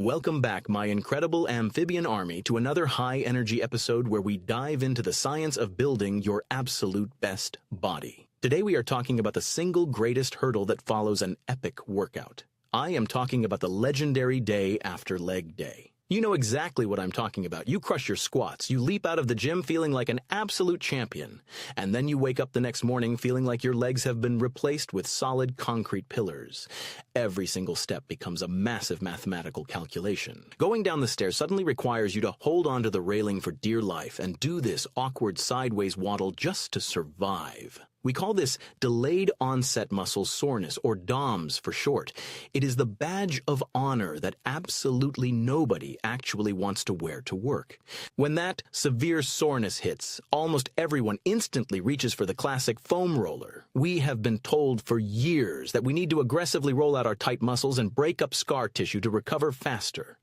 Welcome back, my incredible amphibian army, to another high-energy episode where we dive into the science of building your absolute best body. Today we are talking about the single greatest hurdle that follows an epic workout. I am talking about the legendary day after leg day. You know exactly what I'm talking about. You crush your squats, you leap out of the gym feeling like an absolute champion, and then you wake up the next morning feeling like your legs have been replaced with solid concrete pillars. Every single step becomes a massive mathematical calculation. Going down the stairs suddenly requires you to hold onto the railing for dear life and do this awkward sideways waddle just to survive. We call this Delayed Onset Muscle Soreness, or DOMS for short. It is the badge of honor that absolutely nobody actually wants to wear to work. When that severe soreness hits, almost everyone instantly reaches for the classic foam roller. We have been told for years that we need to aggressively roll out our tight muscles and break up scar tissue to recover faster.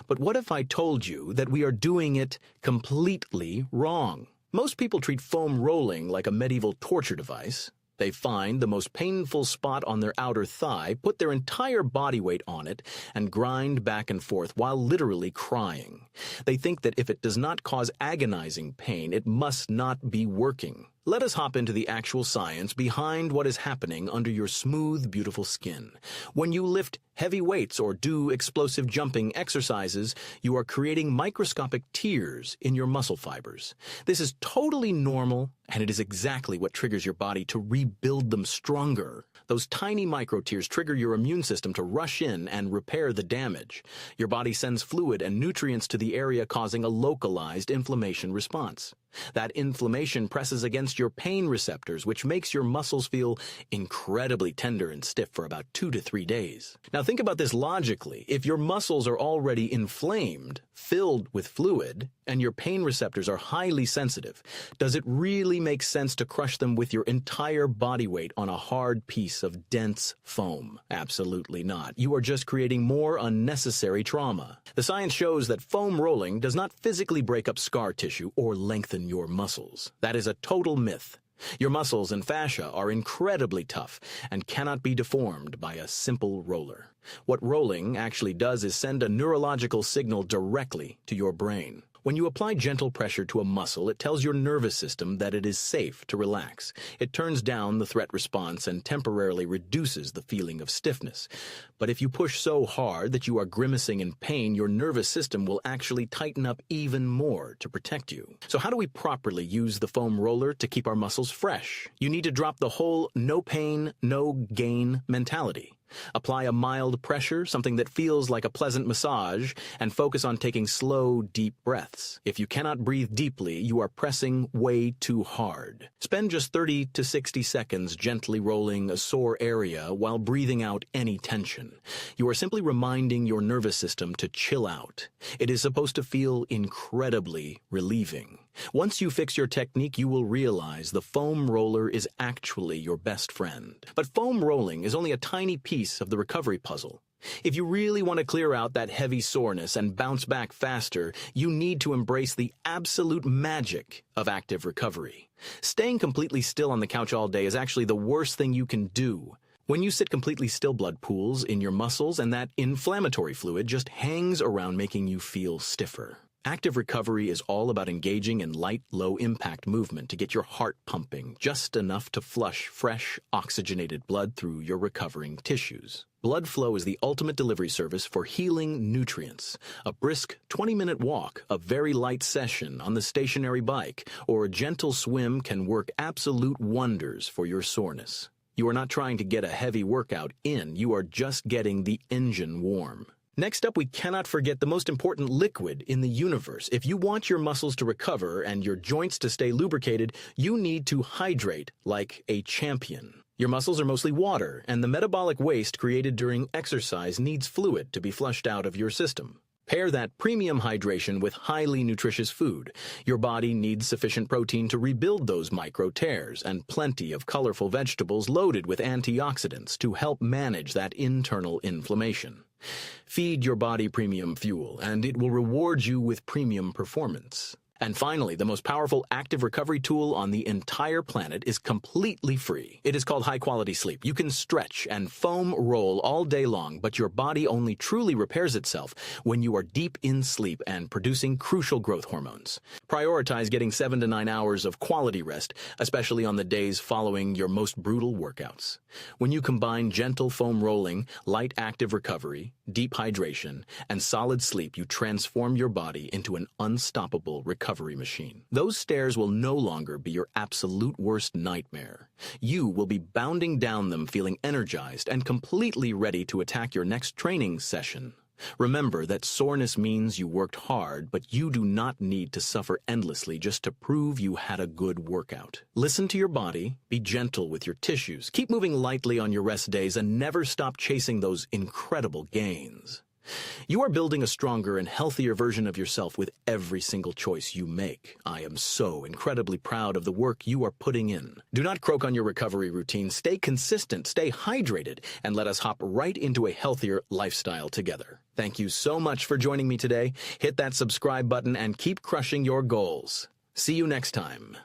But what if I told you that we are doing it completely wrong? Most people treat foam rolling like a medieval torture device. They find the most painful spot on their outer thigh, put their entire body weight on it, and grind back and forth while literally crying. They think that if it does not cause agonizing pain, it must not be working. Let us hop into the actual science behind what is happening under your smooth, beautiful skin. When you lift heavy weights or do explosive jumping exercises, you are creating microscopic tears in your muscle fibers. This is totally normal, and it is exactly what triggers your body to rebuild them stronger. Those tiny micro tears trigger your immune system to rush in and repair the damage. Your body sends fluid and nutrients to the area, causing a localized inflammation response. That inflammation presses against your pain receptors, which makes your muscles feel incredibly tender and stiff for about 2 to 3 days. Now think about this logically. If your muscles are already inflamed, filled with fluid, and your pain receptors are highly sensitive, does it really make sense to crush them with your entire body weight on a hard piece of dense foam? Absolutely not. You are just creating more unnecessary trauma. The science shows that foam rolling does not physically break up scar tissue or lengthen your muscles. That is a total myth. Your muscles and fascia are incredibly tough and cannot be deformed by a simple roller. What rolling actually does is send a neurological signal directly to your brain. When you apply gentle pressure to a muscle, it tells your nervous system that it is safe to relax. It turns down the threat response and temporarily reduces the feeling of stiffness. But if you push so hard that you are grimacing in pain, your nervous system will actually tighten up even more to protect you. So how do we properly use the foam roller to keep our muscles fresh? You need to drop the whole no pain, no gain mentality. Apply a mild pressure, something that feels like a pleasant massage, and focus on taking slow, deep breaths. If you cannot breathe deeply, you are pressing way too hard. Spend just 30 to 60 seconds gently rolling a sore area while breathing out any tension. You are simply reminding your nervous system to chill out. It is supposed to feel incredibly relieving. Once you fix your technique, you will realize the foam roller is actually your best friend. But foam rolling is only a tiny piece of the recovery puzzle. If you really want to clear out that heavy soreness and bounce back faster, you need to embrace the absolute magic of active recovery. Staying completely still on the couch all day is actually the worst thing you can do. When you sit completely still, blood pools in your muscles and that inflammatory fluid just hangs around, making you feel stiffer. Active recovery is all about engaging in light, low-impact movement to get your heart pumping, just enough to flush fresh, oxygenated blood through your recovering tissues. Blood flow is the ultimate delivery service for healing nutrients. A brisk 20-minute walk, a very light session on the stationary bike, or a gentle swim can work absolute wonders for your soreness. You are not trying to get a heavy workout in, you are just getting the engine warm. Next up, we cannot forget the most important liquid in the universe. If you want your muscles to recover and your joints to stay lubricated, you need to hydrate like a champion. Your muscles are mostly water, and the metabolic waste created during exercise needs fluid to be flushed out of your system. Pair that premium hydration with highly nutritious food. Your body needs sufficient protein to rebuild those micro tears, and plenty of colorful vegetables loaded with antioxidants to help manage that internal inflammation. Feed your body premium fuel, and it will reward you with premium performance. And finally, the most powerful active recovery tool on the entire planet is completely free. It is called high-quality sleep. You can stretch and foam roll all day long, but your body only truly repairs itself when you are deep in sleep and producing crucial growth hormones. Prioritize getting 7 to 9 hours of quality rest, especially on the days following your most brutal workouts. When you combine gentle foam rolling, light active recovery, deep hydration, and solid sleep, you transform your body into an unstoppable recovery machine. Those stairs will no longer be your absolute worst nightmare. You will be bounding down them feeling energized and completely ready to attack your next training session. Remember that soreness means you worked hard, but you do not need to suffer endlessly just to prove you had a good workout. Listen to your body, be gentle with your tissues, keep moving lightly on your rest days, and never stop chasing those incredible gains. You are building a stronger and healthier version of yourself with every single choice you make. I am so incredibly proud of the work you are putting in. Do not croak on your recovery routine. Stay consistent, stay hydrated, and let us hop right into a healthier lifestyle together. Thank you so much for joining me today. Hit that subscribe button and keep crushing your goals. See you next time.